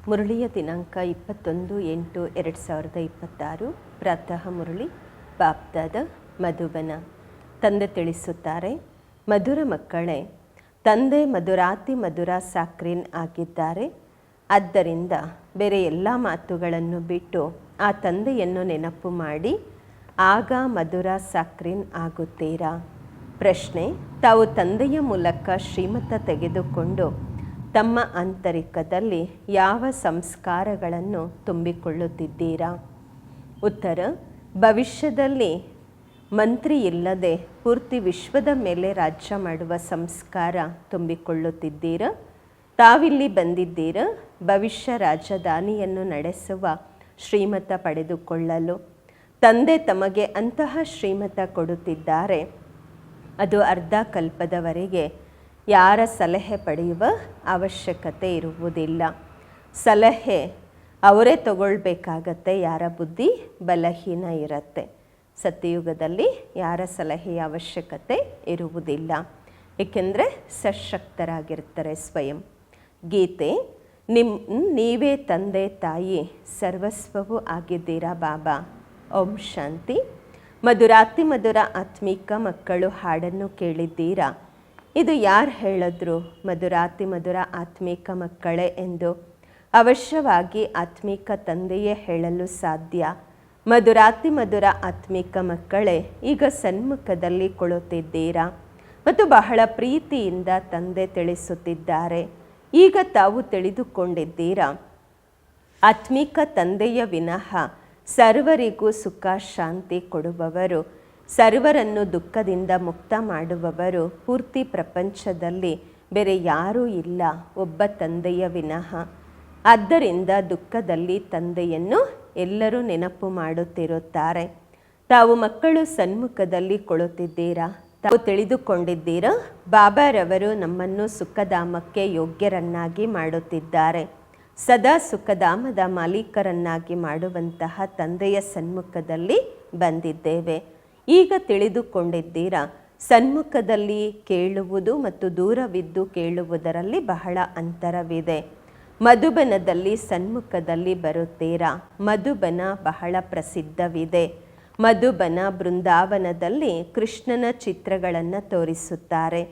ಮುರಳಿಯ ದಿನಾಂಕ 21/8/2026. ಪ್ರಾತಃ ಮುರಳಿ ಬಾಪ್ದಾದ ಮಧುಬನ. ತಂದೆ ತಿಳಿಸುತ್ತಾರೆ, ಮಧುರ ಮಕ್ಕಳೇ, ತಂದೆ ಮಧುರಾತಿ ಮಧುರ ಸಾಕ್ರೀನ್ ಆಗಿದ್ದಾರೆ. ಆದ್ದರಿಂದ ಬೇರೆ ಎಲ್ಲ ಮಾತುಗಳನ್ನು ಬಿಟ್ಟು ಆ ತಂದೆಯನ್ನು ನೆನಪು ಮಾಡಿ ಆಗ ಮಧುರ ಸಾಕ್ರೀನ್ ಆಗುತ್ತೀರಾ. ಪ್ರಶ್ನೆ: ತಾವು ತಂದೆಯ ಮೂಲಕ ಶ್ರೀಮತ ತೆಗೆದುಕೊಂಡು ತಮ್ಮ ಆಂತರಿಕದಲ್ಲಿ ಯಾವ ಸಂಸ್ಕಾರಗಳನ್ನು ತುಂಬಿಕೊಳ್ಳುತ್ತಿದ್ದೀರಾ? ಉತ್ತರ: ಭವಿಷ್ಯದಲ್ಲಿ ಮಂತ್ರಿ ಇಲ್ಲದೆ ಪೂರ್ತಿ ವಿಶ್ವದ ಮೇಲೆ ರಾಜ್ಯ ಮಾಡುವ ಸಂಸ್ಕಾರ ತುಂಬಿಕೊಳ್ಳುತ್ತಿದ್ದೀರಾ. ತಾವಿಲ್ಲಿ ಬಂದಿದ್ದೀರಾ ಭವಿಷ್ಯ ರಾಜಧಾನಿಯನ್ನು ನಡೆಸುವ ಶ್ರೀಮತ ಪಡೆದುಕೊಳ್ಳಲು. ತಂದೆ ತಮಗೆ ಅಂತಹ ಶ್ರೀಮತ ಕೊಡುತ್ತಿದ್ದಾರೆ. ಅದು ಅರ್ಧ ಕಲ್ಪದವರೆಗೆ ಯಾರ ಸಲಹೆ ಪಡೆಯುವ ಅವಶ್ಯಕತೆ ಇರುವುದಿಲ್ಲ. ಸಲಹೆ ಅವರೇ ತಗೊಳ್ಬೇಕಾಗತ್ತೆ. ಯಾರ ಬುದ್ಧಿ ಬಲಹೀನ ಇರುತ್ತೆ. ಸತ್ಯಯುಗದಲ್ಲಿ ಯಾರ ಸಲಹೆಯ ಅವಶ್ಯಕತೆ ಇರುವುದಿಲ್ಲ, ಏಕೆಂದರೆ ಸಶಕ್ತರಾಗಿರ್ತಾರೆ ಸ್ವಯಂ. ಗೀತೆ: ನೀವೇ ತಂದೆ ತಾಯಿ ಸರ್ವಸ್ವವೂ ಆಗಿದ್ದೀರಾ ಬಾಬಾ. ಓಂ ಶಾಂತಿ. ಮಧುರಾತಿ ಮಧುರ ಆತ್ಮಿಕ ಮಕ್ಕಳು ಹಾಡನ್ನು ಕೇಳಿದ್ದೀರಾ? ಇದು ಯಾರು ಹೇಳಿದ್ರು ಮಧುರಾತಿ ಮಧುರ ಆತ್ಮಿಕ ಮಕ್ಕಳೇ ಎಂದು? ಅವಶ್ಯವಾಗಿ ಆತ್ಮಿಕ ತಂದೆಯೇ ಹೇಳಲು ಸಾಧ್ಯ. ಮಧುರಾತಿ ಮಧುರ ಆತ್ಮಿಕ ಮಕ್ಕಳೇ, ಈಗ ಸನ್ಮುಖದಲ್ಲಿ ಕುಳಿತಿದ್ದೀರಾ ಮತ್ತು ಬಹಳ ಪ್ರೀತಿಯಿಂದ ತಂದೆ ತಿಳಿಸುತ್ತಿದ್ದಾರೆ. ಈಗ ತಾವು ತಿಳಿದುಕೊಂಡಿದ್ದೀರಾ, ಆತ್ಮಿಕ ತಂದೆಯ ವಿನಃ ಸರ್ವರಿಗೂ ಸುಖ ಶಾಂತಿ ಕೊಡುವವರು, ಸರ್ವರನ್ನು ದುಃಖದಿಂದ ಮುಕ್ತ ಮಾಡುವವರು ಪೂರ್ತಿ ಪ್ರಪಂಚದಲ್ಲಿ ಬೇರೆ ಯಾರೂ ಇಲ್ಲ, ಒಬ್ಬ ತಂದೆಯ ವಿನಃ. ಆದ್ದರಿಂದ ದುಃಖದಲ್ಲಿ ತಂದೆಯನ್ನು ಎಲ್ಲರೂ ನೆನಪು ಮಾಡುತ್ತಿರುತ್ತಾರೆ. ತಾವು ಮಕ್ಕಳು ಸನ್ಮುಖದಲ್ಲಿ ಕುಳಿತಿದ್ದೀರಾ. ತಾವು ತಿಳಿದುಕೊಂಡಿದ್ದೀರಾ, ಬಾಬಾರವರು ನಮ್ಮನ್ನು ಸುಖಧಾಮಕ್ಕೆ ಯೋಗ್ಯರನ್ನಾಗಿ ಮಾಡುತ್ತಿದ್ದಾರೆ. ಸದಾ ಸುಖಧಾಮದ ಮಾಲೀಕರನ್ನಾಗಿ ಮಾಡುವಂತಹ ತಂದೆಯ ಸನ್ಮುಖದಲ್ಲಿ ಬಂದಿದ್ದೇವೆ. ಈಗ ತಿಳಿದುಕೊಂಡಿದ್ದೀರಾ, ಸನ್ಮುಖದಲ್ಲಿ ಕೇಳುವುದು ಮತ್ತು ದೂರವಿದ್ದು ಕೇಳುವುದರಲ್ಲಿ ಬಹಳ ಅಂತರವಿದೆ. ಮಧುಬನದಲ್ಲಿ ಸನ್ಮುಖದಲ್ಲಿ ಬರುತ್ತೀರಾ. ಮಧುಬನ ಬಹಳ ಪ್ರಸಿದ್ಧವಿದೆ. ಮಧುಬನ ಬೃಂದಾವನದಲ್ಲಿ ಕೃಷ್ಣನ ಚಿತ್ರಗಳನ್ನು ತೋರಿಸುತ್ತಾರೆ.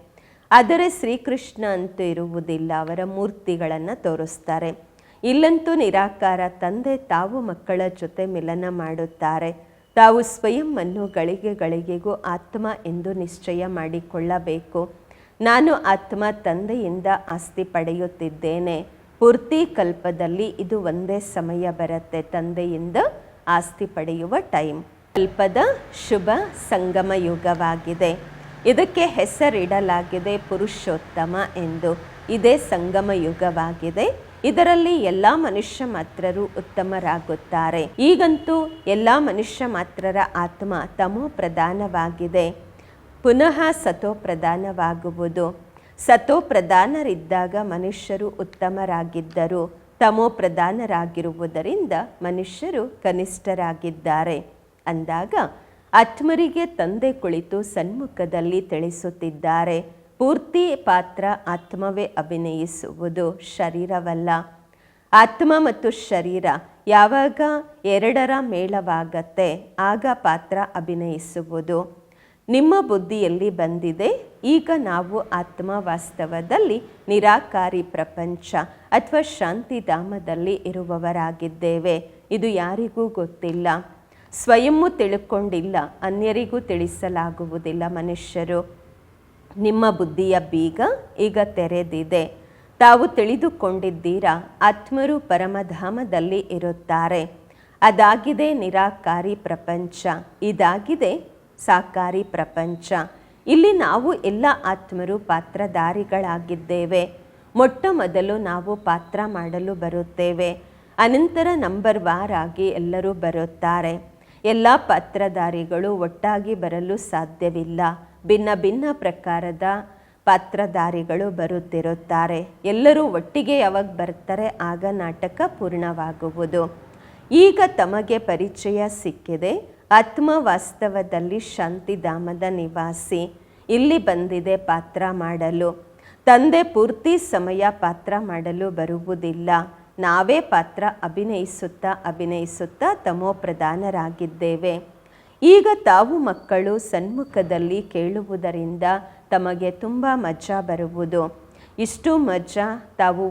ಆದರೆ ಶ್ರೀಕೃಷ್ಣ ಅಂತೂ ಇರುವುದಿಲ್ಲ, ಅವರ ಮೂರ್ತಿಗಳನ್ನು ತೋರಿಸ್ತಾರೆ. ಇಲ್ಲಂತೂ ನಿರಾಕಾರ ತಂದೆ ತಾವು ಮಕ್ಕಳ ಜೊತೆ ಮಿಲನ ಮಾಡುತ್ತಾರೆ. ತಾವು ಸ್ವಯಂ ಅನ್ನು ಗಳಿಗೆ ಗಳಿಗೆಗೂ ಆತ್ಮ ಎಂದು ನಿಶ್ಚಯ ಮಾಡಿಕೊಳ್ಳಬೇಕು. ನಾನು ಆತ್ಮ, ತಂದೆಯಿಂದ ಆಸ್ತಿ ಪಡೆಯುತ್ತಿದ್ದೇನೆ. ಪೂರ್ತಿ ಕಲ್ಪದಲ್ಲಿ ಇದು ಒಂದೇ ಸಮಯ ಬರುತ್ತೆ, ತಂದೆಯಿಂದ ಆಸ್ತಿ ಪಡೆಯುವ ಟೈಮ್. ಕಲ್ಪದ ಶುಭ ಸಂಗಮ ಯುಗವಾಗಿದೆ. ಇದಕ್ಕೆ ಹೆಸರಿಡಲಾಗಿದೆ ಪುರುಷೋತ್ತಮ ಎಂದು. ಇದೇ ಸಂಗಮ ಯುಗವಾಗಿದೆ. ಇದರಲ್ಲಿ ಎಲ್ಲ ಮನುಷ್ಯ ಮಾತ್ರರು ಉತ್ತಮರಾಗುತ್ತಾರೆ. ಈಗಂತೂ ಎಲ್ಲ ಮನುಷ್ಯ ಮಾತ್ರರ ಆತ್ಮ ತಮೋ ಪ್ರಧಾನವಾಗಿದೆ. ಪುನಃ ಸತೋ ಪ್ರಧಾನವಾಗುವುದು. ಸತೋ ಪ್ರಧಾನರಿದ್ದಾಗ ಮನುಷ್ಯರು ಉತ್ತಮರಾಗಿದ್ದರು. ತಮೋ ಪ್ರಧಾನರಾಗಿರುವುದರಿಂದ ಮನುಷ್ಯರು ಕನಿಷ್ಠರಾಗಿದ್ದಾರೆ. ಅಂದಾಗ ಆತ್ಮರಿಗೆ ತಂದೆ ಕುಳಿತು ಸನ್ಮುಖದಲ್ಲಿ ತಿಳಿಸುತ್ತಿದ್ದಾರೆ. ಪೂರ್ತಿ ಪಾತ್ರ ಆತ್ಮವೇ ಅಭಿನಯಿಸುವುದು, ಶರೀರವಲ್ಲ. ಆತ್ಮ ಮತ್ತು ಶರೀರ ಯಾವಾಗ ಎರಡರ ಮೇಳವಾಗತ್ತೆ ಆಗ ಪಾತ್ರ ಅಭಿನಯಿಸುವುದು. ನಿಮ್ಮ ಬುದ್ಧಿಯಲ್ಲಿ ಬಂದಿದೆ, ಈಗ ನಾವು ಆತ್ಮ ವಾಸ್ತವದಲ್ಲಿ ನಿರಾಕಾರಿ ಪ್ರಪಂಚ ಅಥವಾ ಶಾಂತಿಧಾಮದಲ್ಲಿ ಇರುವವರಾಗಿದ್ದೇವೆ. ಇದು ಯಾರಿಗೂ ಗೊತ್ತಿಲ್ಲ. ಸ್ವಯಂ ತಿಳ್ಕೊಂಡಿಲ್ಲ, ಅನ್ಯರಿಗೂ ತಿಳಿಸಲಾಗುವುದಿಲ್ಲ. ಮನುಷ್ಯರು, ನಿಮ್ಮ ಬುದ್ಧಿಯ ಬೀಗ ಈಗ ತೆರೆದಿದೆ. ತಾವು ತಿಳಿದುಕೊಂಡಿದ್ದೀರಾ, ಆತ್ಮರು ಪರಮಧಾಮದಲ್ಲಿ ಇರುತ್ತಾರೆ. ಅದಾಗಿದೆ ನಿರಾಕಾರಿ ಪ್ರಪಂಚ, ಇದಾಗಿದೆ ಸಾಕಾರಿ ಪ್ರಪಂಚ. ಇಲ್ಲಿ ನಾವು ಎಲ್ಲ ಆತ್ಮರು ಪಾತ್ರಧಾರಿಗಳಾಗಿದ್ದೇವೆ. ಮೊಟ್ಟ ಮೊದಲು ನಾವು ಪಾತ್ರ ಮಾಡಲು ಬರುತ್ತೇವೆ. ಅನಂತರ ನಂಬರ್ ವಾರ್ ಆಗಿ ಎಲ್ಲರೂ ಬರುತ್ತಾರೆ. ಎಲ್ಲ ಪಾತ್ರಧಾರಿಗಳು ಒಟ್ಟಾಗಿ ಬರಲು ಸಾಧ್ಯವಿಲ್ಲ. ಭಿನ್ನ ಭಿನ್ನ ಪ್ರಕಾರದ ಪಾತ್ರಧಾರಿಗಳು ಬರುತ್ತಿರುತ್ತಾರೆ. ಎಲ್ಲರೂ ಒಟ್ಟಿಗೆ ಯಾವಾಗ ಬರ್ತಾರೆ ಆಗ ನಾಟಕ ಪೂರ್ಣವಾಗುವುದು. ಈಗ ತಮಗೆ ಪರಿಚಯ ಸಿಕ್ಕಿದೆ. ಆತ್ಮ ವಾಸ್ತವದಲ್ಲಿ ಶಾಂತಿಧಾಮದ ನಿವಾಸಿ. ಇಲ್ಲಿ ಬಂದಿದೆ ಪಾತ್ರ ಮಾಡಲು. ತಂದೆ ಪೂರ್ತಿ ಸಮಯ ಪಾತ್ರ ಮಾಡಲು ಬರುವುದಿಲ್ಲ. ನಾವೇ ಪಾತ್ರ ಅಭಿನಯಿಸುತ್ತಾ ತಮೋಪ್ರಧಾನರಾಗಿದ್ದೇವೆ. ಈಗ ತಾವು ಮಕ್ಕಳು ಸನ್ಮುಖದಲ್ಲಿ ಕೇಳುವುದರಿಂದ ತಮಗೆ ತುಂಬ ಮಜಾ ಬರುವುದು. ಇಷ್ಟು ಮಜಾ ತಾವು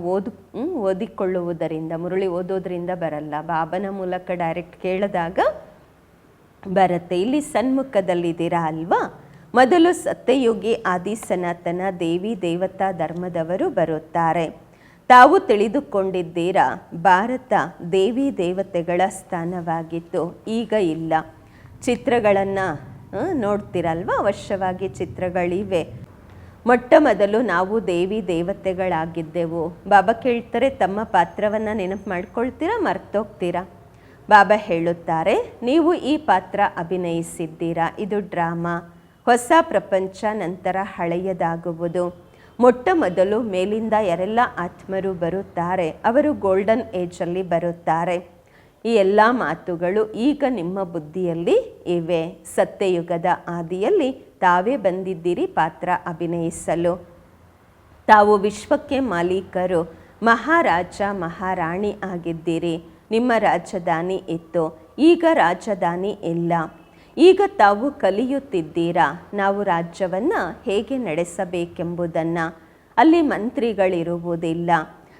ಓದಿಕೊಳ್ಳುವುದರಿಂದ, ಮುರಳಿ ಓದೋದ್ರಿಂದ ಬರಲ್ಲ, ಬಾಬನ ಮೂಲಕ ಡೈರೆಕ್ಟ್ ಕೇಳಿದಾಗ ಬರುತ್ತೆ. ಇಲ್ಲಿ ಸನ್ಮುಖದಲ್ಲಿದ್ದೀರಾ ಅಲ್ವಾ? ಮೊದಲು ಸತ್ಯಯುಗಿ ಆದಿ ಸನಾತನ ದೇವಿ ದೇವತಾ ಧರ್ಮದವರು ಬರುತ್ತಾರೆ. ತಾವು ತಿಳಿದುಕೊಂಡಿದ್ದೀರಾ ಭಾರತ ದೇವಿ ದೇವತೆಗಳ ಸ್ಥಾನವಾಗಿತ್ತು, ಈಗ ಇಲ್ಲ. ಚಿತ್ರಗಳನ್ನು ನೋಡ್ತೀರಲ್ವ, ಅವಶ್ಯವಾಗಿ ಚಿತ್ರಗಳಿವೆ. ಮೊಟ್ಟ ಮೊದಲು ನಾವು ದೇವಿ ದೇವತೆಗಳಾಗಿದ್ದೆವು. ಬಾಬಾ ಕೇಳ್ತಾರೆ, ತಮ್ಮ ಪಾತ್ರವನ್ನು ನೆನಪು ಮಾಡ್ಕೊಳ್ತೀರಾ, ಮರ್ತೋಗ್ತೀರಾ? ಬಾಬಾ ಹೇಳುತ್ತಾರೆ, ನೀವು ಈ ಪಾತ್ರ ಅಭಿನಯಿಸಿದ್ದೀರಾ, ಇದು ಡ್ರಾಮಾ. ಹೊಸ ಪ್ರಪಂಚ ನಂತರ ಹಳೆಯದಾಗುವುದು. ಮೊಟ್ಟ ಮೊದಲು ಮೇಲಿಂದ ಯಾರೆಲ್ಲ ಆತ್ಮರು ಬರುತ್ತಾರೆ ಅವರು ಗೋಲ್ಡನ್ ಏಜಲ್ಲಿ ಬರುತ್ತಾರೆ. ಈ ಎಲ್ಲ ಮಾತುಗಳು ಈಗ ನಿಮ್ಮ ಬುದ್ಧಿಯಲ್ಲಿ ಇವೆ. ಸತ್ಯಯುಗದ ಆದಿಯಲ್ಲಿ ತಾವೇ ಬಂದಿದ್ದೀರಿ ಪಾತ್ರ ಅಭಿನಯಿಸಲು. ತಾವು ವಿಶ್ವಕ್ಕೆ ಮಾಲೀಕರು, ಮಹಾರಾಜ ಮಹಾರಾಣಿ ಆಗಿದ್ದೀರಿ. ನಿಮ್ಮ ರಾಜಧಾನಿ ಇತ್ತು, ಈಗ ರಾಜಧಾನಿ ಇಲ್ಲ. ಈಗ ತಾವು ಕಲಿಯುತ್ತಿದ್ದೀರಾ ನಾವು ರಾಜ್ಯವನ್ನು ಹೇಗೆ ನಡೆಸಬೇಕೆಂಬುದನ್ನು. ಅಲ್ಲಿ ಮಂತ್ರಿಗಳಿರುವುದಿಲ್ಲ,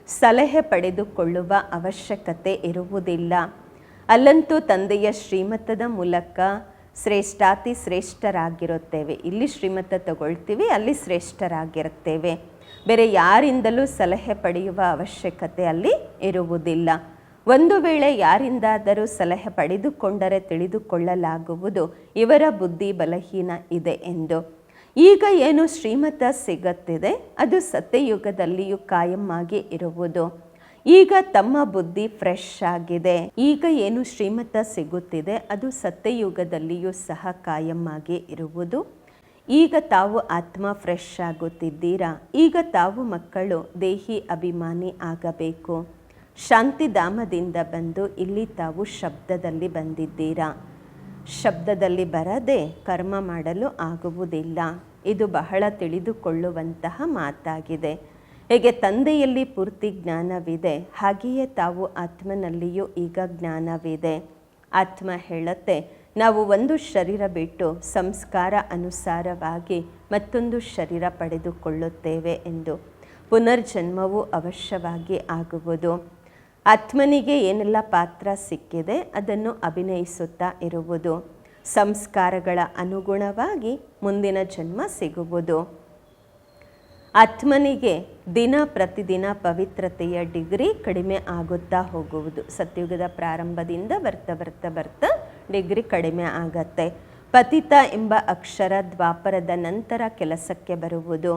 ಸಲಹೆ ಪಡೆದುಕೊಳ್ಳುವ ಅವಶ್ಯಕತೆ ಇರುವುದಿಲ್ಲ. ಅಲ್ಲಂತೂ ತಂದೆಯ ಶ್ರೀಮತದ ಮೂಲಕ ಶ್ರೇಷ್ಠಾತಿ ಶ್ರೇಷ್ಠರಾಗಿರುತ್ತೇವೆ. ಇಲ್ಲಿ ಶ್ರೀಮತ ತಗೊಳ್ತೀವಿ, ಅಲ್ಲಿ ಶ್ರೇಷ್ಠರಾಗಿರುತ್ತೇವೆ. ಬೇರೆ ಯಾರಿಂದಲೂ ಸಲಹೆ ಪಡೆಯುವ ಅವಶ್ಯಕತೆ ಅಲ್ಲಿ ಇರುವುದಿಲ್ಲ. ಒಂದು ವೇಳೆ ಯಾರಿಂದಾದರೂ ಸಲಹೆ ಪಡೆದುಕೊಂಡರೆ ತಿಳಿದುಕೊಳ್ಳಲಾಗುವುದು ಇವರ ಬುದ್ಧಿ ಬಲಹೀನ ಇದೆ ಎಂದು. ಈಗ ಏನು ಶ್ರೀಮತ ಸಿಗುತ್ತಿದೆ ಅದು ಸತ್ಯಯುಗದಲ್ಲಿಯೂ ಕಾಯಂ ಆಗಿ ಇರುವುದು. ಈಗ ತಮ್ಮ ಬುದ್ಧಿ ಫ್ರೆಶ್ ಆಗಿದೆ. ಈಗ ಏನು ಶ್ರೀಮತ ಸಿಗುತ್ತಿದೆ ಅದು ಸತ್ಯಯುಗದಲ್ಲಿಯೂ ಸಹ ಕಾಯಂ ಆಗಿ ಇರುವುದು. ಈಗ ತಾವು ಆತ್ಮ ಫ್ರೆಶ್ ಆಗುತ್ತಿದ್ದೀರಾ. ಈಗ ತಾವು ಮಕ್ಕಳು ದೇಹಿ ಅಭಿಮಾನಿ ಆಗಬೇಕು. ಶಾಂತಿಧಾಮದಿಂದ ಬಂದು ಇಲ್ಲಿ ತಾವು ಶಬ್ದದಲ್ಲಿ ಬಂದಿದ್ದೀರಾ. ಶಬ್ದದಲ್ಲಿ ಬರದೆ ಕರ್ಮ ಮಾಡಲು ಆಗುವುದಿಲ್ಲ. ಇದು ಬಹಳ ತಿಳಿದುಕೊಳ್ಳುವಂತಹ ಮಾತಾಗಿದೆ. ಹೇಗೆ ತಂದೆಯಲ್ಲಿ ಪೂರ್ತಿ ಜ್ಞಾನವಿದೆ ಹಾಗೆಯೇ ತಾವು ಆತ್ಮನಲ್ಲಿಯೂ ಈಗ ಜ್ಞಾನವಿದೆ. ಆತ್ಮ ಹೇಳುತ್ತೆ, ನಾವು ಒಂದು ಶರೀರ ಬಿಟ್ಟು ಸಂಸ್ಕಾರ ಅನುಸಾರವಾಗಿ ಮತ್ತೊಂದು ಶರೀರ ಪಡೆದುಕೊಳ್ಳುತ್ತೇವೆ ಎಂದು. ಪುನರ್ಜನ್ಮವು ಅವಶ್ಯವಾಗಿ ಆಗುವುದು. ಆತ್ಮನಿಗೆ ಏನೆಲ್ಲ ಪಾತ್ರ ಸಿಕ್ಕಿದೆ ಅದನ್ನು ಅಭಿನಯಿಸುತ್ತಾ ಇರುವುದು. ಸಂಸ್ಕಾರಗಳ ಅನುಗುಣವಾಗಿ ಮುಂದಿನ ಜನ್ಮ ಸಿಗುವುದು. ಆತ್ಮನಿಗೆ ದಿನ ಪ್ರತಿದಿನ ಪವಿತ್ರತೆಯ ಡಿಗ್ರಿ ಕಡಿಮೆ ಆಗುತ್ತಾ ಹೋಗುವುದು. ಸತ್ಯುಗದ ಪ್ರಾರಂಭದಿಂದ ಬರ್ತಾ ಡಿಗ್ರಿ ಕಡಿಮೆ ಆಗತ್ತೆ. ಪತಿತ ಎಂಬ ಅಕ್ಷರ ದ್ವಾಪರದ ನಂತರ ಕೆಲಸಕ್ಕೆ ಬರುವುದು.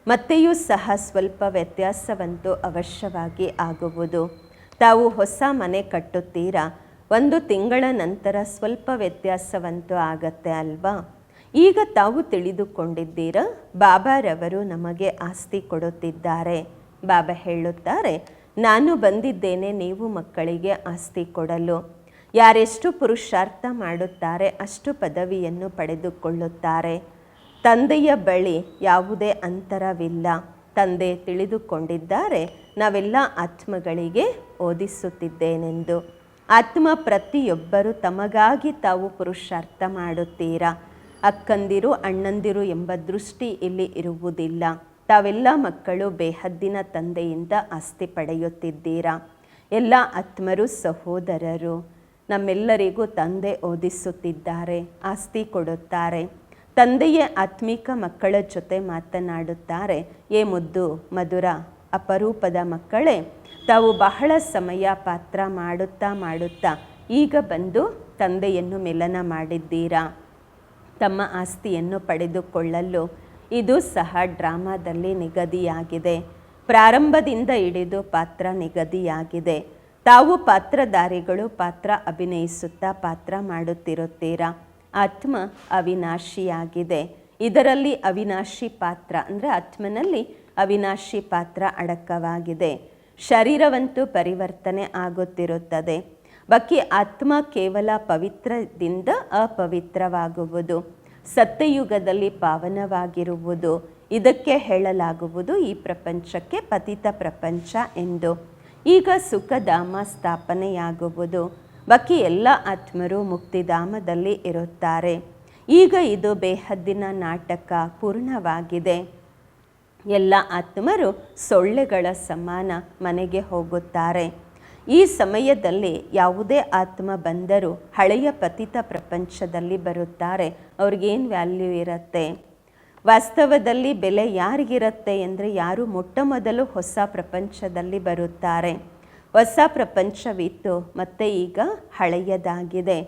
ಮತ್ತೆಯೂ ಸಹ ಸ್ವಲ್ಪ ವ್ಯತ್ಯಾಸವಂತೂ ಅವಶ್ಯವಾಗಿ ಆಗುವುದು. ತಾವು ಹೊಸ ಮನೆ ಕಟ್ಟುತ್ತೀರಾ, 1 ತಿಂಗಳ ನಂತರ ಸ್ವಲ್ಪ ವ್ಯತ್ಯಾಸವಂತೂ ಆಗತ್ತೆ ಅಲ್ವಾ? ಈಗ ತಾವು ತಿಳಿದುಕೊಂಡಿದ್ದೀರಾ ಬಾಬಾರವರು ನಮಗೆ ಆಸ್ತಿ ಕೊಡುತ್ತಿದ್ದಾರೆ. ಬಾಬಾ ಹೇಳುತ್ತಾರೆ, ನಾನು ಬಂದಿದ್ದೇನೆ ನೀವು ಮಕ್ಕಳಿಗೆ ಆಸ್ತಿ ಕೊಡಲು. ಯಾರೆಷ್ಟು ಪುರುಷಾರ್ಥ ಮಾಡುತ್ತಾರೆ ಅಷ್ಟು ಪದವಿಯನ್ನು ಪಡೆದುಕೊಳ್ಳುತ್ತಾರೆ. ತಂದೆಯ ಬಳಿ ಯಾವುದೇ ಅಂತರವಿಲ್ಲ. ತಂದೆ ತಿಳಿದುಕೊಂಡಿದ್ದಾರೆ ನಾವೆಲ್ಲ ಆತ್ಮಗಳಿಗೆ ಓದಿಸುತ್ತಿದ್ದೇನೆಂದು. ಆತ್ಮ ಪ್ರತಿಯೊಬ್ಬರು ತಮಗಾಗಿ ತಾವು ಪುರುಷಾರ್ಥ ಮಾಡುತ್ತೀರಾ. ಅಕ್ಕಂದಿರು ಅಣ್ಣಂದಿರು ಎಂಬ ದೃಷ್ಟಿ ಇಲ್ಲಿ ಇರುವುದಿಲ್ಲ. ತಾವೆಲ್ಲ ಮಕ್ಕಳು ಬೇಹದ್ದಿನ ತಂದೆಯಿಂದ ಆಸ್ತಿ ಪಡೆಯುತ್ತಿದ್ದೀರಾ. ಎಲ್ಲ ಆತ್ಮರು ಸಹೋದರರು. ನಮ್ಮೆಲ್ಲರಿಗೂ ತಂದೆ ಓದಿಸುತ್ತಿದ್ದಾರೆ, ಆಸ್ತಿ ಕೊಡುತ್ತಾರೆ. ತಂದೆಯೇ ಆತ್ಮಿಕ ಮಕ್ಕಳ ಜೊತೆ ಮಾತನಾಡುತ್ತಾರೆ. ಏ ಮುದ್ದು ಮಧುರ ಅಪರೂಪದ ಮಕ್ಕಳೇ, ತಾವು ಬಹಳ ಸಮಯ ಪಾತ್ರ ಮಾಡುತ್ತಾ ಈಗ ಬಂದು ತಂದೆಯನ್ನು ಮಿಲನ ಮಾಡಿದ್ದೀರಾ. ತಮ್ಮ ಆಸ್ತಿಯನ್ನು ಪಡೆದುಕೊಳ್ಳಲು ಇದು ಸಹ ಡ್ರಾಮಾದಲ್ಲಿ ನಿಗದಿಯಾಗಿದೆ. ಪ್ರಾರಂಭದಿಂದ ಹಿಡಿದು ಪಾತ್ರ ನಿಗದಿಯಾಗಿದೆ. ತಾವು ಪಾತ್ರಧಾರಿಗಳು ಪಾತ್ರ ಅಭಿನಯಿಸುತ್ತಾ ಪಾತ್ರ ಮಾಡುತ್ತಿರುತ್ತೀರಾ. ಆತ್ಮ ಅವಿನಾಶಿಯಾಗಿದೆ. ಇದರಲ್ಲಿ ಅವಿನಾಶಿ ಪಾತ್ರ ಅಂದರೆ ಆತ್ಮನಲ್ಲಿ ಅವಿನಾಶಿ ಪಾತ್ರ ಅಡಕವಾಗಿದೆ. ಶರೀರವಂತೂ ಪರಿವರ್ತನೆ ಆಗುತ್ತಿರುತ್ತದೆ. ಬಾಕಿ ಆತ್ಮ ಕೇವಲ ಪವಿತ್ರದಿಂದ ಅಪವಿತ್ರವಾಗುವುದು. ಸತ್ಯಯುಗದಲ್ಲಿ ಪಾವನವಾಗಿರುವುದು. ಇದಕ್ಕೆ ಹೇಳಲಾಗುವುದು ಈ ಪ್ರಪಂಚಕ್ಕೆ ಪತಿತ ಪ್ರಪಂಚ ಎಂದು. ಈಗ ಸುಖಧಾಮ ಸ್ಥಾಪನೆಯಾಗುವುದು. ಬಾಕಿ ಎಲ್ಲ ಆತ್ಮರು ಮುಕ್ತಿಧಾಮದಲ್ಲಿ ಇರುತ್ತಾರೆ. ಈಗ ಇದು ಬೇಹದ್ದಿನ ನಾಟಕ ಪೂರ್ಣವಾಗಿದೆ. ಎಲ್ಲ ಆತ್ಮರು ಸೊಳ್ಳೆಗಳ ಸಮಾನ ಮನೆಗೆ ಹೋಗುತ್ತಾರೆ. ಈ ಸಮಯದಲ್ಲಿ ಯಾವುದೇ ಆತ್ಮ ಬಂದರೂ ಹಳೆಯ ಪತಿತ ಪ್ರಪಂಚದಲ್ಲಿ ಬರುತ್ತಾರೆ. ಅವ್ರಿಗೇನು ವ್ಯಾಲ್ಯೂ ಇರುತ್ತೆ? ವಾಸ್ತವದಲ್ಲಿ ಬೆಲೆ ಯಾರಿಗಿರುತ್ತೆ ಅಂದರೆ ಯಾರು ಮೊಟ್ಟ ಮೊದಲು ಹೊಸ ಪ್ರಪಂಚದಲ್ಲಿ ಬರುತ್ತಾರೆ. ಹೊಸ ಪ್ರಪಂಚವಿತ್ತು ಮತ್ತು ಈಗ ಹಳೆಯದಾಗಿದೆ.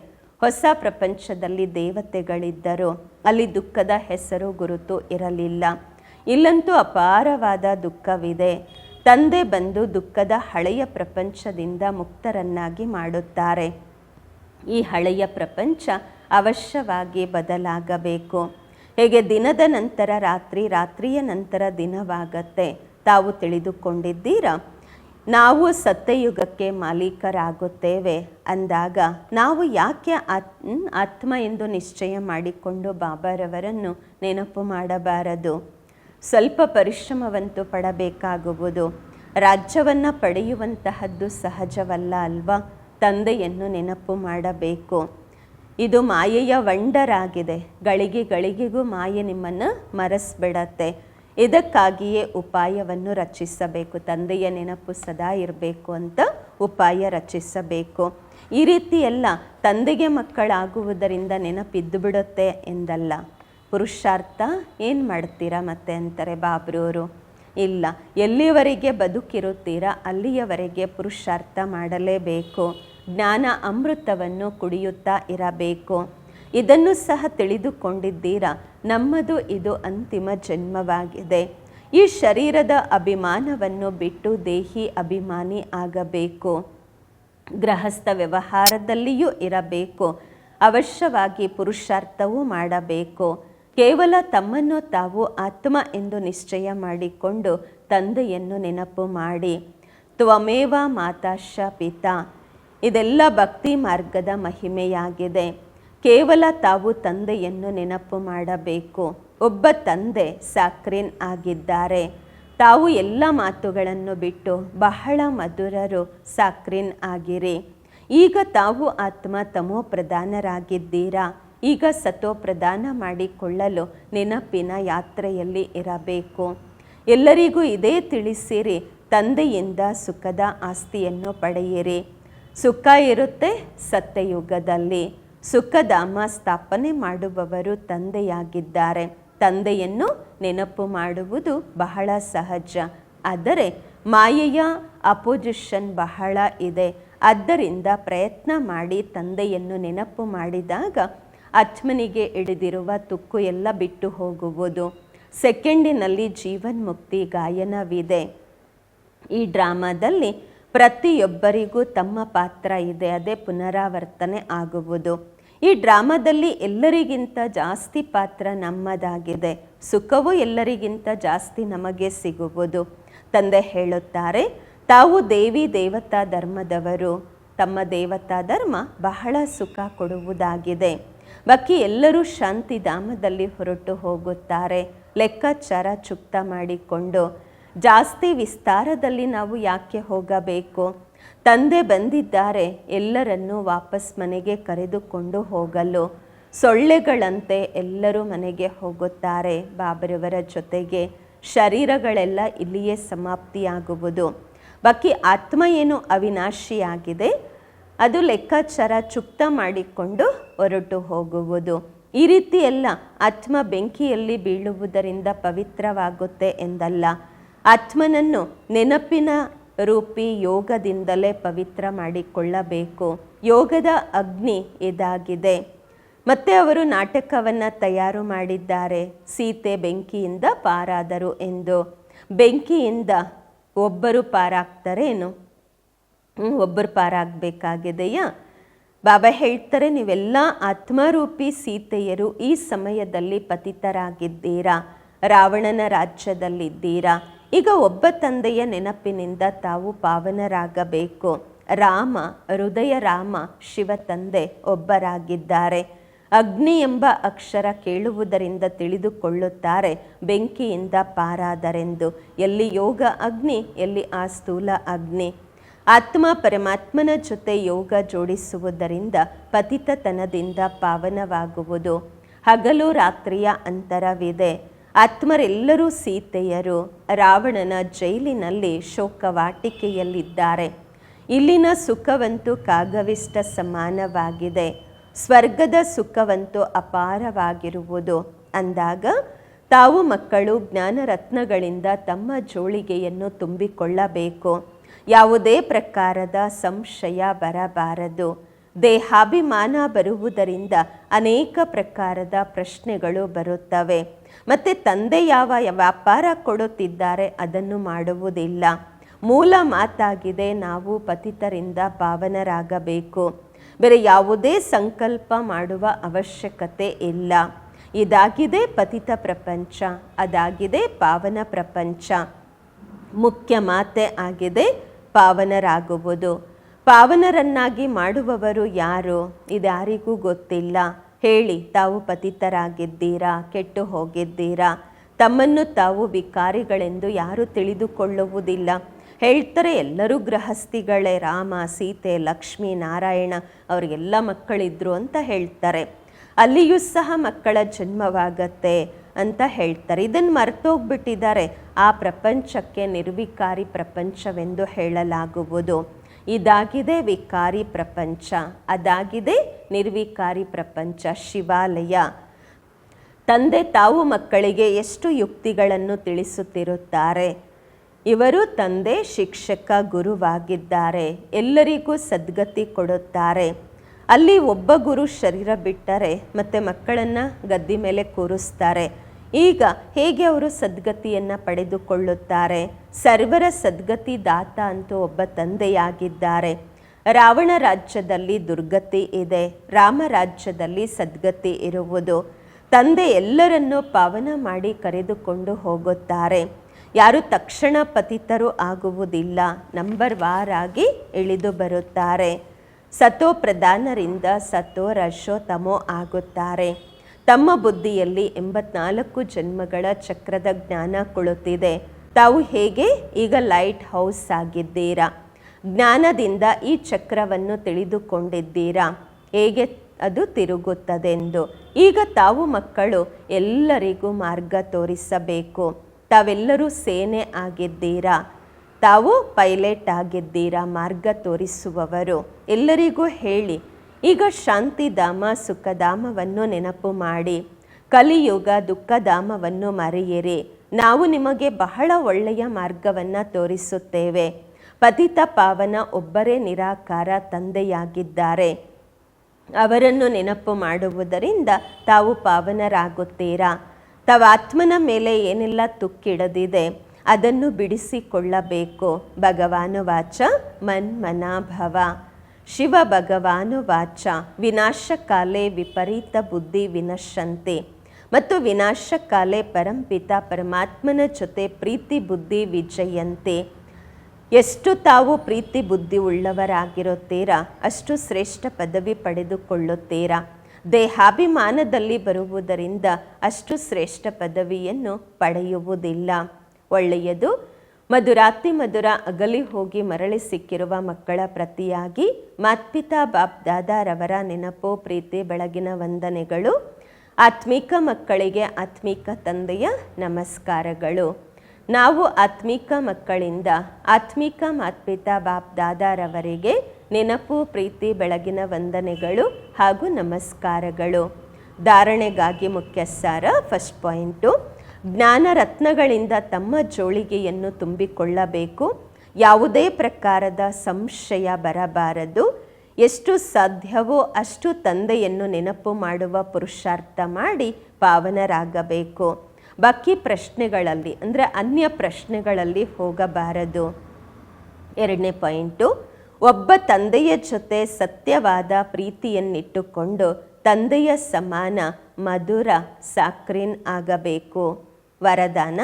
ಹೊಸ ಪ್ರಪಂಚದಲ್ಲಿ ದೇವತೆಗಳಿದ್ದರು. ಅಲ್ಲಿ ದುಃಖದ ಹೆಸರು ಗುರುತು ಇರಲಿಲ್ಲ. ಇಲ್ಲಂತೂ ಅಪಾರವಾದ ದುಃಖವಿದೆ. ತಂದೆ ಬಂದು ದುಃಖದ ಹಳೆಯ ಪ್ರಪಂಚದಿಂದ ಮುಕ್ತರನ್ನಾಗಿ ಮಾಡುತ್ತಾರೆ. ಈ ಹಳೆಯ ಪ್ರಪಂಚ ಅವಶ್ಯವಾಗಿ ಬದಲಾಗಬೇಕು. ಹೇಗೆ ದಿನದ ನಂತರ ರಾತ್ರಿ, ರಾತ್ರಿಯ ನಂತರ ದಿನವಾಗತ್ತೆ, ತಾವು ತಿಳಿದುಕೊಂಡಿದ್ದೀರಾ? ನಾವು ಸತ್ಯಯುಗಕ್ಕೆ ಮಾಲೀಕರಾಗುತ್ತೇವೆ ಅಂದಾಗ ನಾವು ಯಾಕೆ ಆತ್ಮ ಎಂದು ನಿಶ್ಚಯ ಮಾಡಿಕೊಂಡು ಬಾಬಾರವರನ್ನು ನೆನಪು ಮಾಡಬಾರದು? ಸ್ವಲ್ಪ ಪರಿಶ್ರಮವಂತೂ ಪಡಬೇಕಾಗುವುದು. ರಾಜ್ಯವನ್ನು ಪಡೆಯುವಂತಹದ್ದು ಸಹಜವಲ್ಲ ಅಲ್ವಾ? ತಂದೆಯನ್ನು ನೆನಪು ಮಾಡಬೇಕು. ಇದು ಮಾಯೆಯ ವಂಡರಾಗಿದೆ. ಗಳಿಗೆಗೂ ಮಾಯೆ ನಿಮ್ಮನ್ನು ಮರೆಸ್ಬಿಡತ್ತೆ. ಇದಕ್ಕಾಗಿಯೇ ಉಪಾಯವನ್ನು ರಚಿಸಬೇಕು. ತಂದೆಯ ನೆನಪು ಸದಾ ಇರಬೇಕು ಅಂತ ಉಪಾಯ ರಚಿಸಬೇಕು. ಈ ರೀತಿ ಎಲ್ಲ ತಂದೆಗೆ ಮಕ್ಕಳಾಗುವುದರಿಂದ ನೆನಪಿದ್ದು ಬಿಡುತ್ತೆ ಎಂದಲ್ಲ. ಪುರುಷಾರ್ಥ ಏನು ಮಾಡ್ತೀರಾ ಮತ್ತೆ ಅಂತಾರೆ ಬಾಬ್ರವರು. ಇಲ್ಲ, ಎಲ್ಲಿಯವರೆಗೆ ಬದುಕಿರುತ್ತೀರಾ ಅಲ್ಲಿಯವರೆಗೆ ಪುರುಷಾರ್ಥ ಮಾಡಲೇಬೇಕು. ಜ್ಞಾನ ಅಮೃತವನ್ನು ಕುಡಿಯುತ್ತಾ ಇರಬೇಕು. ಇದನ್ನು ಸಹ ತಿಳಿದುಕೊಂಡಿದ್ದೀರಾ? ನಮ್ಮದು ಇದು ಅಂತಿಮ ಜನ್ಮವಾಗಿದೆ. ಈ ಶರೀರದ ಅಭಿಮಾನವನ್ನು ಬಿಟ್ಟು ದೇಹಿ ಅಭಿಮಾನಿ ಆಗಬೇಕು. ಗೃಹಸ್ಥ ವ್ಯವಹಾರದಲ್ಲಿಯೂ ಇರಬೇಕು. ಅವಶ್ಯವಾಗಿ ಪುರುಷಾರ್ಥವೂ ಮಾಡಬೇಕು. ಕೇವಲ ತಮ್ಮನ್ನು ತಾವು ಆತ್ಮ ಎಂದು ನಿಶ್ಚಯ ಮಾಡಿಕೊಂಡು ತಂದೆಯನ್ನು ನೆನಪು ಮಾಡಿ. ತ್ವಮೇವ ಮಾತಾಶ ಪಿತಾ. ಇದೆಲ್ಲ ಭಕ್ತಿ ಮಾರ್ಗದ ಮಹಿಮೆಯಾಗಿದೆ. ಕೇವಲ ತಾವು ತಂದೆಯನ್ನು ನೆನಪು ಮಾಡಬೇಕು. ಒಬ್ಬ ತಂದೆ ಸಾಕ್ರೇನ್ ಆಗಿದ್ದಾರೆ. ತಾವು ಎಲ್ಲ ಮಾತುಗಳನ್ನು ಬಿಟ್ಟು ಬಹಳ ಮಧುರರು ಸಾಕ್ರೇನ್ ಆಗಿರಿ. ಈಗ ತಾವು ಆತ್ಮ ತಮೋ ಪ್ರಧಾನರಾಗಿದ್ದೀರಾ. ಈಗ ಸತೋ ಪ್ರದಾನ ಮಾಡಿಕೊಳ್ಳಲು ನೆನಪಿನ ಯಾತ್ರೆಯಲ್ಲಿ ಇರಬೇಕು. ಎಲ್ಲರಿಗೂ ಇದೇ ತಿಳಿಸಿರಿ, ತಂದೆಯಿಂದ ಸುಖದ ಆಸ್ತಿಯನ್ನು ಪಡೆಯಿರಿ. ಸುಖ ಇರುತ್ತೆ ಸತ್ಯಯುಗದಲ್ಲಿ. ಸುಖಧಾಮ ಸ್ಥಾಪನೆ ಮಾಡುವವರು ತಂದೆಯಾಗಿದ್ದಾರೆ. ತಂದೆಯನ್ನು ನೆನಪು ಮಾಡುವುದು ಬಹಳ ಸಹಜ. ಆದರೆ ಮಾಯೆಯ ಅಪೋಸಿಷನ್ ಬಹಳ ಇದೆ. ಆದ್ದರಿಂದ ಪ್ರಯತ್ನ ಮಾಡಿ ತಂದೆಯನ್ನು ನೆನಪು ಮಾಡಿದಾಗ ಆತ್ಮನಿಗೆ ಹಿಡಿದಿರುವ ತುಕ್ಕು ಎಲ್ಲ ಬಿಟ್ಟು ಹೋಗುವುದು. ಸೆಕೆಂಡಿನಲ್ಲಿ ಜೀವನ್ಮುಕ್ತಿ ಗಾಯನವಿದೆ. ಈ ಡ್ರಾಮಾದಲ್ಲಿ ಪ್ರತಿಯೊಬ್ಬರಿಗೂ ತಮ್ಮ ಪಾತ್ರ ಇದೆ. ಅದೇ ಪುನರಾವರ್ತನೆ ಆಗುವುದು. ಈ ಡ್ರಾಮಾದಲ್ಲಿ ಎಲ್ಲರಿಗಿಂತ ಜಾಸ್ತಿ ಪಾತ್ರ ನಮ್ಮದಾಗಿದೆ. ಸುಖವೂ ಎಲ್ಲರಿಗಿಂತ ಜಾಸ್ತಿ ನಮಗೆ ಸಿಗುವುದು. ತಂದೆ ಹೇಳುತ್ತಾರೆ, ತಾವು ದೇವಿ ದೇವತಾ ಧರ್ಮದವರು. ತಮ್ಮ ದೇವತಾ ಧರ್ಮ ಬಹಳ ಸುಖ ಕೊಡುವುದಾಗಿದೆ. ಬಾಕಿ ಎಲ್ಲರೂ ಶಾಂತಿಧಾಮದಲ್ಲಿ ಹೊರಟು ಹೋಗುತ್ತಾರೆ. ಲೆಕ್ಕಾಚಾರ ಚುಕ್ತ ಮಾಡಿಕೊಂಡು ಜಾಸ್ತಿ ವಿಸ್ತಾರದಲ್ಲಿ ನಾವು ಯಾಕೆ ಹೋಗಬೇಕು? ತಂದೆ ಬಂದಿದ್ದಾರೆ ಎಲ್ಲರನ್ನೂ ವಾಪಸ್ ಮನೆಗೆ ಕರೆದುಕೊಂಡು ಹೋಗಲು. ಸೊಳ್ಳೆಗಳಂತೆ ಎಲ್ಲರೂ ಮನೆಗೆ ಹೋಗುತ್ತಾರೆ ಬಾಬರವರ ಜೊತೆಗೆ. ಶರೀರಗಳೆಲ್ಲ ಇಲ್ಲಿಯೇ ಸಮಾಪ್ತಿಯಾಗುವುದು. ಬಾಕಿ ಆತ್ಮ ಏನು ಅವಿನಾಶಿಯಾಗಿದೆ, ಅದು ಲೆಕ್ಕಾಚಾರ ಚುಕ್ತ ಮಾಡಿಕೊಂಡು ಹೊರಟು ಹೋಗುವುದು. ಈ ರೀತಿ ಎಲ್ಲ ಆತ್ಮ ಬೆಂಕಿಯಲ್ಲಿ ಬೀಳುವುದರಿಂದ ಪವಿತ್ರವಾಗುತ್ತೆ ಎಂದಲ್ಲ. ಆತ್ಮನನ್ನು ನೆನಪಿನ ರೂಪಿ ಯೋಗದಿಂದಲೇ ಪವಿತ್ರ ಮಾಡಿಕೊಳ್ಳಬೇಕು. ಯೋಗದ ಅಗ್ನಿ ಇದಾಗಿದೆ. ಮತ್ತೆ ಅವರು ನಾಟಕವನ್ನು ತಯಾರು ಮಾಡಿದ್ದಾರೆ. ಸೀತೆ ಬೆಂಕಿಯಿಂದ ಪಾರಾದರು ಎಂದು. ಬೆಂಕಿಯಿಂದ ಒಬ್ಬರು ಪಾರಾಗ್ತಾರೇನು? ಒಬ್ಬರು ಪಾರಾಗಬೇಕಾಗಿದೆಯಾ? ಬಾಬಾ ಹೇಳ್ತಾರೆ, ನೀವೆಲ್ಲ ಆತ್ಮರೂಪಿ ಸೀತೆಯರು ಈ ಸಮಯದಲ್ಲಿ ಪತಿತರಾಗಿದ್ದೀರಾ. ರಾವಣನ ರಾಜ್ಯದಲ್ಲಿದ್ದೀರಾ. ಈಗ ಒಬ್ಬ ತಂದೆಯ ನೆನಪಿನಿಂದ ತಾವು ಪಾವನರಾಗಬೇಕು. ರಾಮ, ಹೃದಯ ರಾಮ, ಶಿವ ತಂದೆ ಒಬ್ಬರಾಗಿದ್ದಾರೆ. ಅಗ್ನಿ ಎಂಬ ಅಕ್ಷರ ಕೇಳುವುದರಿಂದ ತಿಳಿದುಕೊಳ್ಳುತ್ತಾರೆ ಬೆಂಕಿಯಿಂದ ಪಾರಾದರೆಂದು. ಎಲ್ಲಿ ಯೋಗ ಅಗ್ನಿ, ಎಲ್ಲಿ ಆ ಸ್ಥೂಲ ಅಗ್ನಿ. ಆತ್ಮ ಪರಮಾತ್ಮನ ಜೊತೆ ಯೋಗ ಜೋಡಿಸುವುದರಿಂದ ಪತಿತತನದಿಂದ ಪಾವನವಾಗುವುದು. ಹಗಲು ರಾತ್ರಿಯ ಅಂತರವಿದೆ. ಆತ್ಮರೆಲ್ಲರೂ ಸೀತೆಯರು ರಾವಣನ ಜೈಲಿನಲ್ಲಿ ಶೋಕವಾಟಿಕೆಯಲ್ಲಿದ್ದಾರೆ. ಇಲ್ಲಿನ ಸುಖವಂತೂ ಕಾಗವಿಷ್ಟ ಸಮಾನವಾಗಿದೆ. ಸ್ವರ್ಗದ ಸುಖವಂತೂ ಅಪಾರವಾಗಿರುವುದು. ಅಂದಾಗ ತಾವು ಮಕ್ಕಳು ಜ್ಞಾನರತ್ನಗಳಿಂದ ತಮ್ಮ ಜೋಳಿಗೆಯನ್ನು ತುಂಬಿಕೊಳ್ಳಬೇಕು. ಯಾವುದೇ ಪ್ರಕಾರದ ಸಂಶಯ ಬರಬಾರದು. ದೇಹಾಭಿಮಾನ ಬರುವುದರಿಂದ ಅನೇಕ ಪ್ರಕಾರದ ಪ್ರಶ್ನೆಗಳು ಬರುತ್ತವೆ. ಮತ್ತು ತಂದೆ ಯಾವ ವ್ಯಾಪಾರ ಕೊಡುತ್ತಿದ್ದಾರೆ ಅದನ್ನು ಮಾಡುವುದಿಲ್ಲ. ಮೂಲ ಮಾತಾಗಿದೆ, ನಾವು ಪತಿತರಿಂದ ಪಾವನರಾಗಬೇಕು. ಬೇರೆ ಯಾವುದೇ ಸಂಕಲ್ಪ ಮಾಡುವ ಅವಶ್ಯಕತೆ ಇಲ್ಲ. ಇದಾಗಿದೆ ಪತಿತ ಪ್ರಪಂಚ, ಅದಾಗಿದೆ ಪಾವನ ಪ್ರಪಂಚ. ಮುಖ್ಯ ಮಾತೆ ಆಗಿದೆ ಪಾವನರಾಗುವುದು. ಪಾವನರನ್ನಾಗಿ ಮಾಡುವವರು ಯಾರು ಇದ್ಯಾರಿಗೂ ಗೊತ್ತಿಲ್ಲ. ಹೇಳಿ, ತಾವು ಪತಿತರಾಗಿದ್ದೀರಾ, ಕೆಟ್ಟು ಹೋಗಿದ್ದೀರಾ? ತಮ್ಮನ್ನು ತಾವು ವಿಕಾರಿಗಳೆಂದು ಯಾರು ತಿಳಿದುಕೊಳ್ಳುವುದಿಲ್ಲ. ಹೇಳ್ತಾರೆ ಎಲ್ಲರೂ ಗೃಹಸ್ಥಿಗಳೇ, ರಾಮ ಸೀತೆ ಲಕ್ಷ್ಮೀ ನಾರಾಯಣ ಅವರಿಗೆಲ್ಲ ಮಕ್ಕಳಿದ್ರು ಅಂತ ಹೇಳ್ತಾರೆ. ಅಲ್ಲಿಯೂ ಸಹ ಮಕ್ಕಳ ಜನ್ಮವಾಗತ್ತೆ ಅಂತ ಹೇಳ್ತಾರೆ. ಇದನ್ನು ಮರ್ತೋಗ್ಬಿಟ್ಟಿದ್ದಾರೆ. ಆ ಪ್ರಪಂಚಕ್ಕೆ ನಿರ್ವಿಕಾರಿ ಪ್ರಪಂಚವೆಂದು ಹೇಳಲಾಗುವುದು. ಇದಾಗಿದೆ ವಿಕಾರಿ ಪ್ರಪಂಚ, ಅದಾಗಿದೆ ನಿರ್ವಿಕಾರಿ ಪ್ರಪಂಚ, ಶಿವಾಲಯ. ತಂದೆ ತಾವು ಮಕ್ಕಳಿಗೆ ಎಷ್ಟು ಯುಕ್ತಿಗಳನ್ನು ತಿಳಿಸುತ್ತಿರುತ್ತಾರೆ. ಇವರು ತಂದೆ ಶಿಕ್ಷಕ ಗುರುವಾಗಿದ್ದಾರೆ. ಎಲ್ಲರಿಗೂ ಸದ್ಗತಿ ಕೊಡುತ್ತಾರೆ. ಅಲ್ಲಿ ಒಬ್ಬ ಗುರು ಶರೀರ ಬಿಟ್ಟರೆ ಮತ್ತೆ ಮಕ್ಕಳನ್ನು ಗದ್ದಿ ಮೇಲೆ ಕೂರಿಸ್ತಾರೆ. ಈಗ ಹೇಗೆ ಅವರು ಸದ್ಗತಿಯನ್ನು ಪಡೆದುಕೊಳ್ಳುತ್ತಾರೆ? ಸರ್ವರ ಸದ್ಗತಿ ದಾತ ಅಂತೂ ಒಬ್ಬ ತಂದೆಯಾಗಿದ್ದಾರೆ. ರಾವಣ ರಾಜ್ಯದಲ್ಲಿ ದುರ್ಗತಿ ಇದೆ, ರಾಮ ರಾಜ್ಯದಲ್ಲಿ ಸದ್ಗತಿ ಇರುವುದು. ತಂದೆ ಎಲ್ಲರನ್ನೂ ಪಾವನ ಮಾಡಿ ಕರೆದುಕೊಂಡು ಹೋಗುತ್ತಾರೆ. ಯಾರು ತಕ್ಷಣ ಪತಿತರು ಆಗುವುದಿಲ್ಲ, ನಂಬರ್ ವಾರಾಗಿ ಇಳಿದು ಬರುತ್ತಾರೆ. ಸತೋ ಪ್ರಧಾನರಿಂದ ಸತೋ ರಜೋ ತಮೋ ಆಗುತ್ತಾರೆ. ತಮ್ಮ ಬುದ್ಧಿಯಲ್ಲಿ 84 ಜನ್ಮಗಳ ಚಕ್ರದ ಜ್ಞಾನ ಕುಳಿತಿದೆ. ತಾವು ಹೇಗೆ ಈಗ ಲೈಟ್ ಹೌಸ್ ಆಗಿದ್ದೀರಾ. ಜ್ಞಾನದಿಂದ ಈ ಚಕ್ರವನ್ನು ತಿಳಿದುಕೊಂಡಿದ್ದೀರಾ, ಹೇಗೆ ಅದು ತಿರುಗುತ್ತದೆಂದು. ಈಗ ತಾವು ಮಕ್ಕಳು ಎಲ್ಲರಿಗೂ ಮಾರ್ಗ ತೋರಿಸಬೇಕು. ತಾವೆಲ್ಲರೂ ಸೇನೆ ಆಗಿದ್ದೀರಾ, ತಾವು ಪೈಲಟ್ ಆಗಿದ್ದೀರಾ, ಮಾರ್ಗ ತೋರಿಸುವವರು. ಎಲ್ಲರಿಗೂ ಹೇಳಿ, ಈಗ ಶಾಂತಿಧಾಮ ಸುಖಧಾಮವನ್ನು ನೆನಪು ಮಾಡಿ, ಕಲಿಯುಗ ದುಃಖಧಾಮವನ್ನು ಮರೆಯಿರಿ. ನಾವು ನಿಮಗೆ ಬಹಳ ಒಳ್ಳೆಯ ಮಾರ್ಗವನ್ನು ತೋರಿಸುತ್ತೇವೆ. ಪತಿತ ಪಾವನ ಒಬ್ಬರೇ ನಿರಾಕಾರ ತಂದೆಯಾಗಿದ್ದಾರೆ. ಅವರನ್ನು ನೆನಪು ಮಾಡುವುದರಿಂದ ತಾವು ಪಾವನರಾಗುತ್ತೀರಾ. ತಾವು ಆತ್ಮನ ಮೇಲೆ ಏನೆಲ್ಲ ತುಕ್ಕಿಡದಿದೆ ಅದನ್ನು ಬಿಡಿಸಿಕೊಳ್ಳಬೇಕು. ಭಗವಾನು ವಾಚ ಮನ್ಮನಾಭವ. ಶಿವ ಭಗವಾನು ವಾಚ ವಿನಾಶಕಾಲೇ ವಿಪರೀತ ಬುದ್ಧಿ ವಿನಶ್ಯಂತೆ. ಮತ್ತು ವಿನಾಶಕಾಲೇ ಪರಂಪಿತ ಪರಮಾತ್ಮನ ಜೊತೆ ಪ್ರೀತಿ ಬುದ್ಧಿ ವಿಜಯಂತೆ. ಎಷ್ಟು ತಾವು ಪ್ರೀತಿ ಬುದ್ಧಿ ಉಳ್ಳವರಾಗಿರುತ್ತೀರಾ ಅಷ್ಟು ಶ್ರೇಷ್ಠ ಪದವಿ ಪಡೆದುಕೊಳ್ಳುತ್ತೀರಾ. ದೇಹಾಭಿಮಾನದಲ್ಲಿ ಬರುವುದರಿಂದ ಅಷ್ಟು ಶ್ರೇಷ್ಠ ಪದವಿಯನ್ನು ಪಡೆಯುವುದಿಲ್ಲ. ಒಳ್ಳೆಯದು. ಮಧುರಾತಿ ಮಧುರ ಅಗಲಿ ಹೋಗಿ ಮರಳಿ ಸಿಕ್ಕಿರುವ ಮಕ್ಕಳ ಪ್ರತಿಯಾಗಿ ಮಾತ್ಪಿತಾ ಬಾಪ್ ದಾದಾರವರ ನೆನಪು, ಪ್ರೀತಿ, ಬೆಳಗಿನ ವಂದನೆಗಳು. ಆತ್ಮಿಕ ಮಕ್ಕಳಿಗೆ ಆತ್ಮಿಕ ತಂದೆಯ ನಮಸ್ಕಾರಗಳು. ನಾವು ಆತ್ಮಿಕ ಮಕ್ಕಳಿಂದ ಆತ್ಮಿಕ ಮಾತ್ಪಿತಾ ಬಾಪ್ ದಾದಾರವರಿಗೆ ನೆನಪು, ಪ್ರೀತಿ, ಬೆಳಗಿನ ವಂದನೆಗಳು ಹಾಗೂ ನಮಸ್ಕಾರಗಳು. ಧಾರಣೆಗಾಗಿ ಮುಖ್ಯ ಸಾರ. ಫಸ್ಟ್ ಪಾಯಿಂಟು, ಜ್ಞಾನ ರತ್ನಗಳಿಂದ ತಮ್ಮ ಜೋಳಿಗೆಯನ್ನು ತುಂಬಿಕೊಳ್ಳಬೇಕು. ಯಾವುದೇ ಪ್ರಕಾರದ ಸಂಶಯ ಬರಬಾರದು. ಎಷ್ಟು ಸಾಧ್ಯವೋ ಅಷ್ಟು ತಂದೆಯನ್ನು ನೆನಪು ಮಾಡುವ ಪುರುಷಾರ್ಥ ಮಾಡಿ ಪಾವನರಾಗಬೇಕು. ಬಾಕಿ ಪ್ರಶ್ನೆಗಳಲ್ಲಿ ಅಂದರೆ ಅನ್ಯ ಪ್ರಶ್ನೆಗಳಲ್ಲಿ ಹೋಗಬಾರದು. ಎರಡನೇ ಪಾಯಿಂಟು, ಒಬ್ಬ ತಂದೆಯ ಜೊತೆ ಸತ್ಯವಾದ ಪ್ರೀತಿಯನ್ನಿಟ್ಟುಕೊಂಡು ತಂದೆಯ ಸಮಾನ ಮಧುರ ಸಾಕ್ರಿನ್ ಆಗಬೇಕು. ವರದಾನ: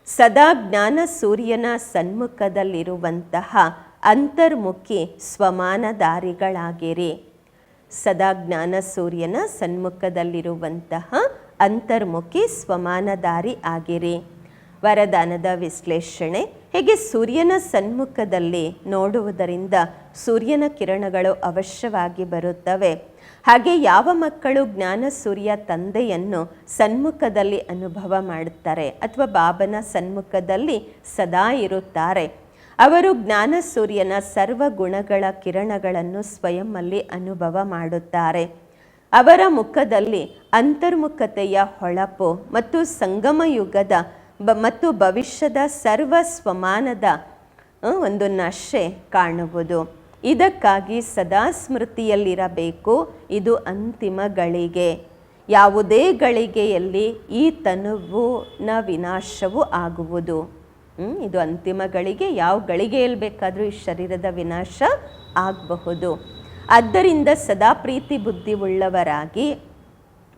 ಸದಾ ಜ್ಞಾನ ಸೂರ್ಯನ ಸನ್ಮುಖದಲ್ಲಿರುವಂತಹ ಅಂತರ್ಮುಖಿ ಸ್ವಮಾನಧಾರಿಗಳಾಗಿರಿ. ಸದಾ ಜ್ಞಾನ ಸೂರ್ಯನ ಸನ್ಮುಖದಲ್ಲಿರುವಂತಹ ಅಂತರ್ಮುಖಿ ಸ್ವಮಾನಧಾರಿ ಆಗಿರಿ. ವರದಾನದ ವಿಶ್ಲೇಷಣೆ. ಹೇಗೆ ಸೂರ್ಯನ ಸನ್ಮುಖದಲ್ಲಿ ನೋಡುವುದರಿಂದ ಸೂರ್ಯನ ಕಿರಣಗಳು ಅವಶ್ಯವಾಗಿ ಬರುತ್ತವೆ, ಹಾಗೆ ಯಾವ ಮಕ್ಕಳು ಜ್ಞಾನ ಸೂರ್ಯ ತಂದೆಯನ್ನು ಸನ್ಮುಖದಲ್ಲಿ ಅನುಭವ ಮಾಡುತ್ತಾರೆ ಅಥವಾ ಬಾಬನ ಸನ್ಮುಖದಲ್ಲಿ ಸದಾ ಇರುತ್ತಾರೆ, ಅವರು ಜ್ಞಾನ ಸೂರ್ಯನ ಸರ್ವ ಗುಣಗಳ ಕಿರಣಗಳನ್ನು ಸ್ವಯಂನಲ್ಲಿ ಅನುಭವ ಮಾಡುತ್ತಾರೆ. ಅವರ ಮುಖದಲ್ಲಿ ಅಂತರ್ಮುಖತೆಯ ಹೊಳಪು ಮತ್ತು ಸಂಗಮ ಯುಗದ ಮತ್ತು ಭವಿಷ್ಯದ ಸರ್ವ ಸ್ವಮಾನದ ಒಂದು ನಶೆ ಕಾಣುವುದು. ಇದಕ್ಕಾಗಿ ಸದಾ ಸ್ಮೃತಿಯಲ್ಲಿರಬೇಕು, ಇದು ಅಂತಿಮ ಗಳಿಗೆ. ಯಾವುದೇ ಗಳಿಗೆಯಲ್ಲಿ ಈ ತನುವಿನ ವಿನಾಶವು ಆಗುವುದು. ಇದು ಅಂತಿಮ ಗಳಿಗೆ. ಯಾವ ಗಳಿಗೆಯಲ್ಲಿ ಬೇಕಾದರೂ ಈ ಶರೀರದ ವಿನಾಶ ಆಗಬಹುದು. ಆದ್ದರಿಂದ ಸದಾ ಪ್ರೀತಿ ಬುದ್ಧಿ ಉಳ್ಳವರಾಗಿ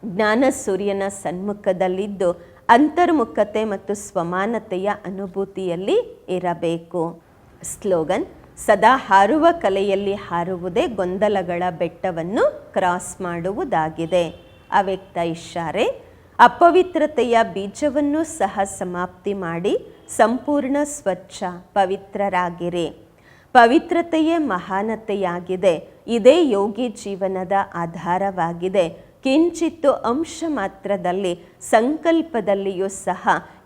ಜ್ಞಾನ ಸೂರ್ಯನ ಸನ್ಮುಖದಲ್ಲಿದ್ದು ಅಂತರ್ಮುಖತೆ ಮತ್ತು ಸ್ವಮಾನತೆಯ ಅನುಭೂತಿಯಲ್ಲಿ ಇರಬೇಕು. ಸ್ಲೋಗನ್: ಸದಾ ಹಾರುವ ಕಲೆಯಲ್ಲಿ ಹಾರುವುದೇ ಗೊಂದಲಗಳ ಬೆಟ್ಟವನ್ನು ಕ್ರಾಸ್ ಮಾಡುವುದಾಗಿದೆ. ಅವ್ಯಕ್ತ ಇಶಾರೆ: ಅಪವಿತ್ರತೆಯ ಬೀಜವನ್ನು ಸಹ ಸಮಾಪ್ತಿ ಮಾಡಿ ಸಂಪೂರ್ಣ ಸ್ವಚ್ಛ ಪವಿತ್ರರಾಗಿರಿ. ಪವಿತ್ರತೆಯೇ ಮಹಾನತೆಯಾಗಿದೆ. ಇದೇ ಯೋಗಿ ಜೀವನದ ಆಧಾರವಾಗಿದೆ. ಕಿಂಚಿತ್ತು ಅಂಶ ಮಾತ್ರದಲ್ಲಿ ಸಂಕಲ್ಪದಲ್ಲಿಯೂ ಸಹ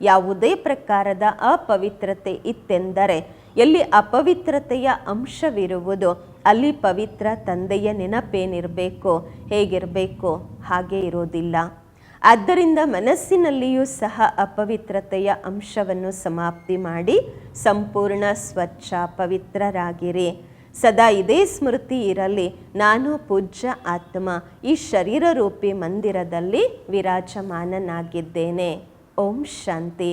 ಯಾವುದೇ ಪ್ರಕಾರದ ಅಪವಿತ್ರತೆ ಇತ್ತೆಂದರೆ, ಎಲ್ಲಿ ಅಪವಿತ್ರತೆಯ ಅಂಶವಿರುವುದು ಅಲ್ಲಿ ಪವಿತ್ರ ತಂದೆಯ ನೆನಪೇನಿರಬೇಕು, ಹೇಗಿರಬೇಕು ಹಾಗೆ ಇರೋದಿಲ್ಲ. ಆದ್ದರಿಂದ ಮನಸ್ಸಿನಲ್ಲಿಯೂ ಸಹ ಅಪವಿತ್ರತೆಯ ಅಂಶವನ್ನು ಸಮಾಪ್ತಿ ಮಾಡಿ ಸಂಪೂರ್ಣ ಸ್ವಚ್ಛ ಪವಿತ್ರರಾಗಿರಿ. ಸದಾ ಇದೇ ಸ್ಮೃತಿ ಇರಲಿ, ನಾನು ಪೂಜ್ಯ ಆತ್ಮ ಈ ಶರೀರ ರೂಪಿ ಮಂದಿರದಲ್ಲಿ ವಿರಾಜಮಾನನಾಗಿದ್ದೇನೆ. ಓಂ ಶಾಂತಿ.